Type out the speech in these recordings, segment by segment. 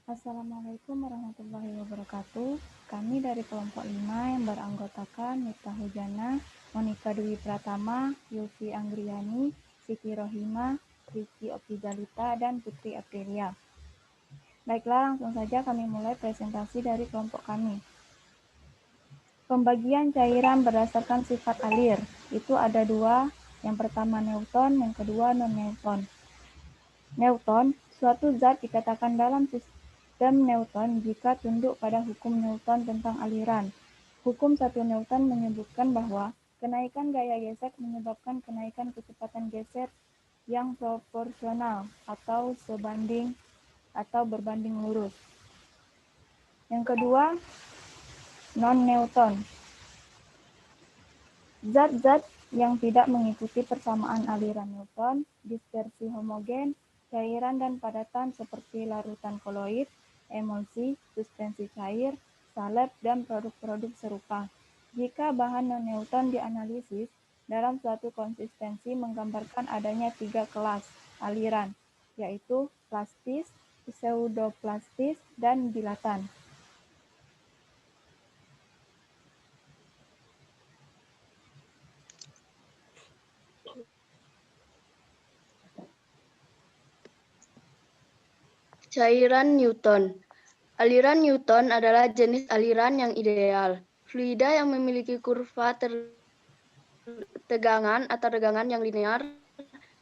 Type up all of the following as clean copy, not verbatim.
Assalamualaikum warahmatullahi wabarakatuh. Kami dari kelompok 5 yang beranggotakan Miftah Hujana, Monika Dwi Pratama, Yulfi Anggriani, Siti Rohima, Riki Okijalita, dan Putri Aprilia. Baiklah, langsung saja kami mulai presentasi dari kelompok kami. Pembagian cairan berdasarkan sifat alir, itu ada dua, yang pertama Newton, yang kedua non-Newton. Newton, suatu zat dikatakan dalam sistem Newton jika tunduk pada hukum Newton tentang aliran. Hukum 1 Newton menyebutkan bahwa kenaikan gaya gesek menyebabkan kenaikan kecepatan geser yang proporsional atau sebanding atau berbanding lurus. Yang kedua, non-Newton. Zat-zat yang tidak mengikuti persamaan aliran Newton, dispersi homogen, cairan dan padatan seperti larutan koloid, emulsi, suspensi cair, salep, dan produk-produk serupa. Jika bahan non-Newton dianalisis, dalam suatu konsistensi menggambarkan adanya 3 kelas aliran, yaitu plastis, pseudoplastis, dan dilatan. Cairan Newton. Aliran Newton adalah jenis aliran yang ideal. Fluida yang memiliki kurva tegangan atau tegangan yang linear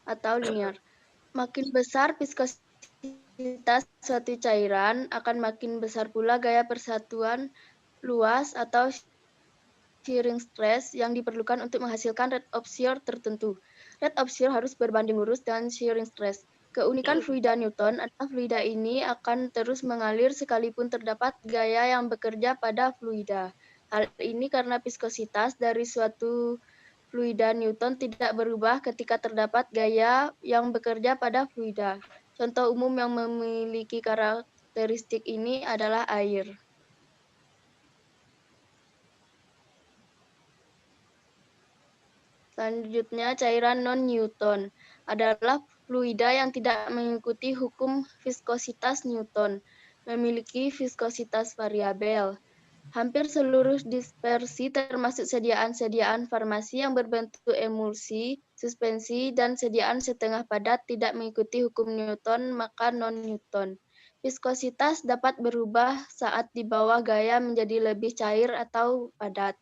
atau linear. Makin besar viskositas suatu cairan, akan makin besar pula gaya persatuan luas atau shearing stress yang diperlukan untuk menghasilkan rate of shear tertentu. Rate of shear harus berbanding lurus dengan shearing stress. Keunikan fluida Newton adalah fluida ini akan terus mengalir sekalipun terdapat gaya yang bekerja pada fluida. Hal ini karena viskositas dari suatu fluida Newton tidak berubah ketika terdapat gaya yang bekerja pada fluida. Contoh umum yang memiliki karakteristik ini adalah air. Selanjutnya, cairan non-Newton adalah fluida yang tidak mengikuti hukum viskositas Newton, memiliki viskositas variabel. Hampir seluruh dispersi termasuk sediaan-sediaan farmasi yang berbentuk emulsi, suspensi, dan sediaan setengah padat tidak mengikuti hukum Newton, maka non-Newton. Viskositas dapat berubah saat di bawah gaya menjadi lebih cair atau padat.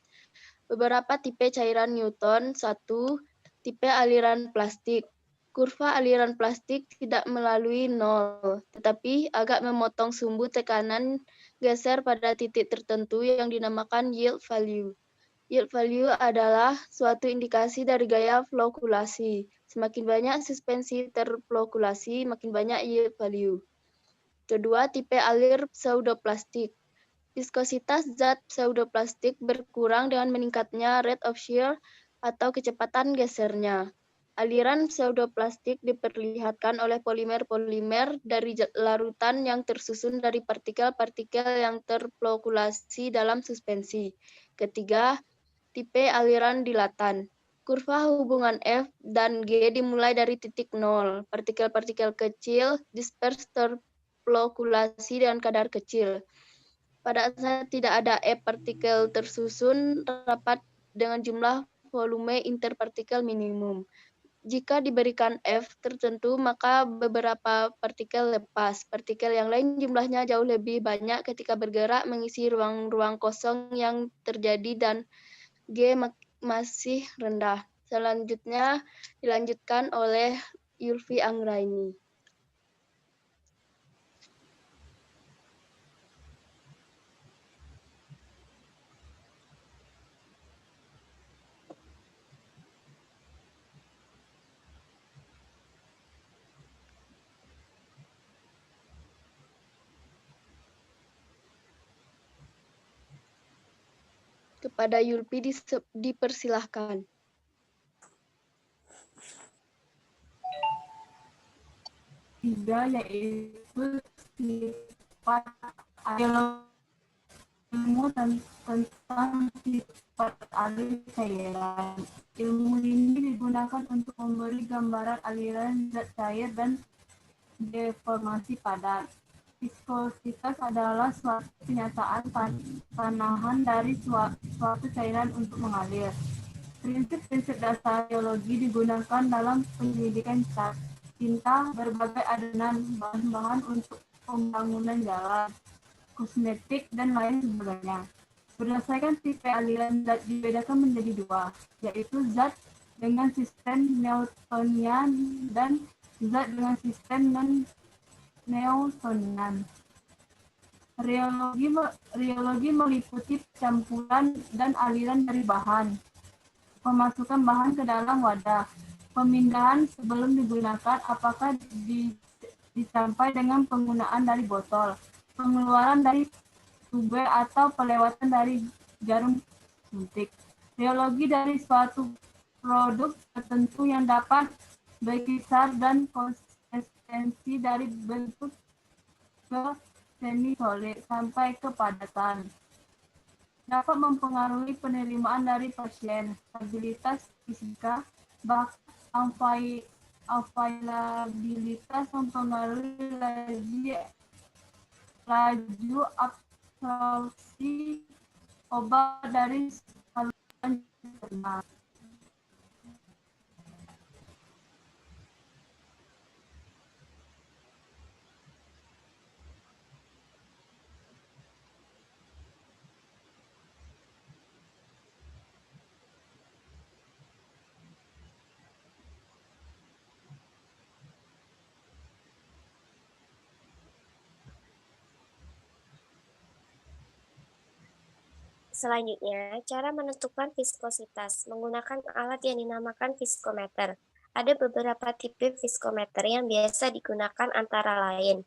Beberapa tipe cairan Newton. 1. Tipe aliran plastik. Kurva aliran plastik tidak melalui nol, tetapi agak memotong sumbu tekanan geser pada titik tertentu yang dinamakan yield value. Yield value adalah suatu indikasi dari gaya flokulasi. Semakin banyak suspensi terflokulasi, makin banyak yield value. Kedua, tipe alir pseudoplastik. Viskositas zat pseudoplastik berkurang dengan meningkatnya rate of shear atau kecepatan gesernya. Aliran pseudoplastik diperlihatkan oleh polimer-polimer dari larutan yang tersusun dari partikel-partikel yang terflokulasi dalam suspensi. Ketiga, tipe aliran dilatan. Kurva hubungan F dan G dimulai dari titik nol. Partikel-partikel kecil disperse terflokulasi dengan kadar kecil. Pada saat tidak ada partikel tersusun rapat dengan jumlah volume interpartikel minimum. Jika diberikan F tertentu, maka beberapa partikel lepas. Partikel yang lain jumlahnya jauh lebih banyak ketika bergerak mengisi ruang-ruang kosong yang terjadi dan G masih rendah. Selanjutnya dilanjutkan oleh Yulfi Anggraini. Kepada Yulfi dipersilahkan. Tiga, yaitu sifat ilmu tentang sifat alir cairan. Ilmu ini digunakan untuk memberi gambaran aliran zat cair dan deformasi padat. Viskositas adalah suatu kenyataan panahan dari suatu cairan untuk mengalir. Prinsip-prinsip dasar biologi digunakan dalam penyelidikan cinta, berbagai adonan bahan-bahan untuk pembangunan jalan, kosmetik, dan lain sebagainya. Berdasarkan tipe aliran zat dibedakan menjadi dua, yaitu zat dengan sistem Newtonian dan zat dengan sistem non-Newtonian. Reologi meliputi campuran dan aliran dari bahan, pemasukan bahan ke dalam wadah, pemindahan sebelum digunakan apakah dicapai dengan penggunaan dari botol, pengeluaran dari tube atau pelewatan dari jarum suntik. Reologi dari suatu produk tertentu yang dapat berkisar dan konsistensi dari bentuk ke semi-solid sampai ke padatan. Dapat mempengaruhi penerimaan dari pasien, stabilitas fisika, bahkan availabilitas mempengaruhi laju absorpsi obat dari saluran cerna. Selanjutnya, cara menentukan viskositas menggunakan alat yang dinamakan viskometer. Ada beberapa tipe viskometer yang biasa digunakan antara lain.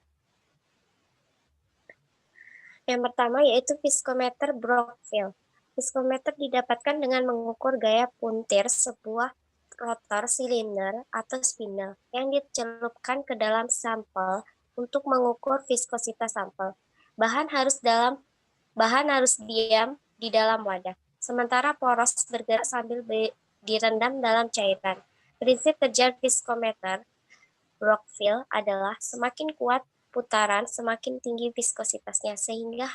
Yang pertama yaitu viskometer Brockfield. Viskometer didapatkan dengan mengukur gaya puntir sebuah rotor silinder atau spindle yang dicelupkan ke dalam sampel untuk mengukur viskositas sampel. Bahan harus diam di dalam wadah, sementara poros bergerak sambil direndam dalam cairan. Prinsip kerja viskometer Brockfield adalah semakin kuat putaran, semakin tinggi viskositasnya, sehingga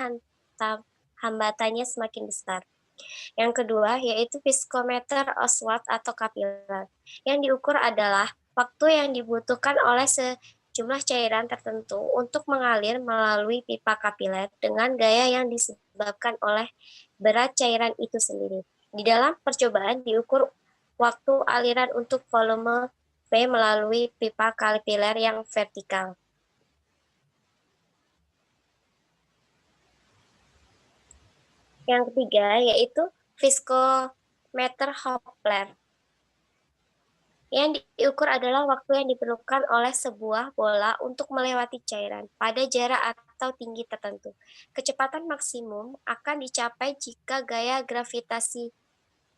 hambatannya semakin besar. Yang kedua yaitu viskometer Oswald atau kapiler. Yang diukur adalah waktu yang dibutuhkan oleh sejumlah cairan tertentu untuk mengalir melalui pipa kapiler dengan gaya yang disebabkan oleh berat cairan itu sendiri. Di dalam percobaan diukur waktu aliran untuk volume V melalui pipa kapiler yang vertikal. Yang ketiga yaitu viskometer Hopler. Yang diukur adalah waktu yang diperlukan oleh sebuah bola untuk melewati cairan pada jarak atau tinggi tertentu. Kecepatan maksimum akan dicapai jika gaya gravitasi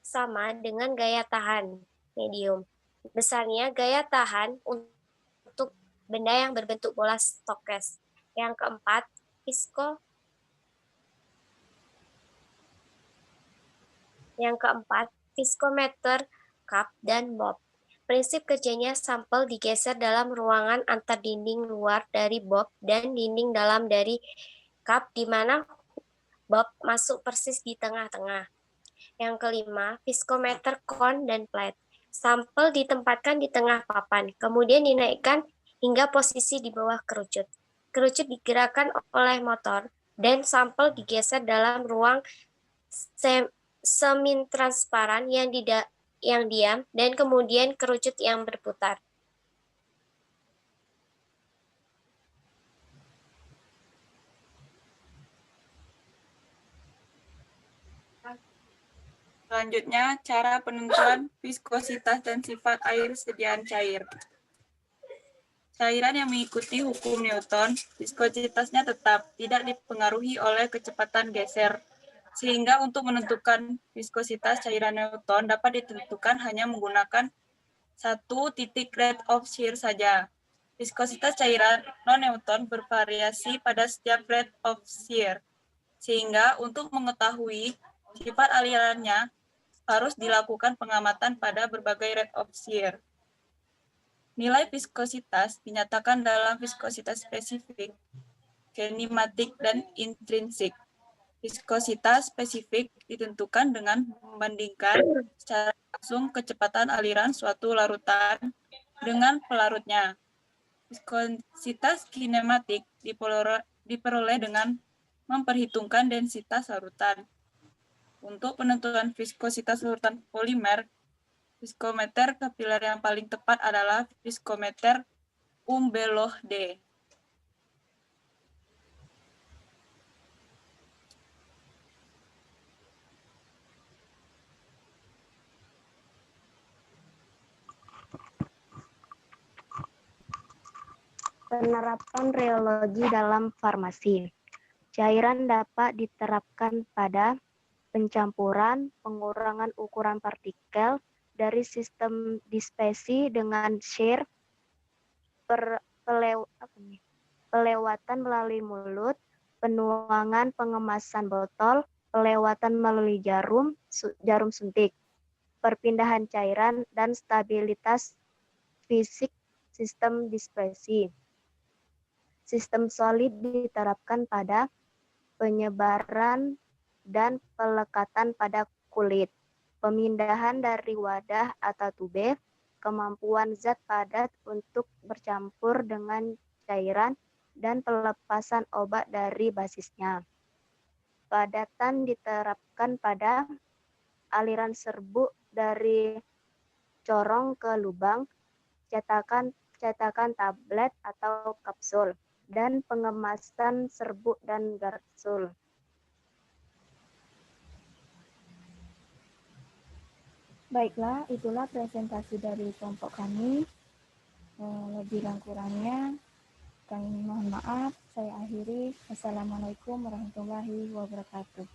sama dengan gaya tahan medium. Besarnya gaya tahan untuk benda yang berbentuk bola Stokes. Yang keempat, viskometer cup dan bob. Prinsip kerjanya sampel digeser dalam ruangan antar dinding luar dari bob dan dinding dalam dari cup di mana bob masuk persis di tengah-tengah. Yang kelima, viskometer cone dan plate. Sampel ditempatkan di tengah papan, kemudian dinaikkan hingga posisi di bawah kerucut. Kerucut digerakkan oleh motor dan sampel digeser dalam ruang semi-transparan yang diam dan kemudian kerucut yang berputar. Selanjutnya, cara penentuan viskositas dan sifat air sediaan cair. Cairan yang mengikuti hukum Newton, viskositasnya tetap tidak dipengaruhi oleh kecepatan geser, sehingga untuk menentukan viskositas cairan Newton dapat ditentukan hanya menggunakan satu titik rate of shear saja. Viskositas cairan non-Newton bervariasi pada setiap rate of shear, sehingga untuk mengetahui sifat alirannya harus dilakukan pengamatan pada berbagai rate of shear. Nilai viskositas dinyatakan dalam viskositas spesifik kinematik, dan intrinsik. Viskositas spesifik ditentukan dengan membandingkan secara langsung kecepatan aliran suatu larutan dengan pelarutnya. Viskositas kinematik diperoleh dengan memperhitungkan densitas larutan. Untuk penentuan viskositas larutan polimer, viskometer kapiler yang paling tepat adalah viskometer Umbelohde. Penerapan rheologi dalam farmasi. Cairan dapat diterapkan pada pencampuran, pengurangan ukuran partikel dari sistem dispersi dengan shear, pelewatan melalui mulut, penuangan pengemasan botol, pelewatan melalui jarum suntik, perpindahan cairan, dan stabilitas fisik sistem dispersi. Sistem solid diterapkan pada penyebaran dan pelekatan pada kulit, pemindahan dari wadah atau tube, kemampuan zat padat untuk bercampur dengan cairan, dan pelepasan obat dari basisnya. Padatan diterapkan pada aliran serbuk dari corong ke lubang, cetakan tablet atau kapsul, dan pengemasan serbuk dan kapsul. Baiklah, itulah presentasi dari kelompok kami. Lebih dan kurangnya kami mohon maaf. Saya akhiri. Wassalamualaikum warahmatullahi wabarakatuh.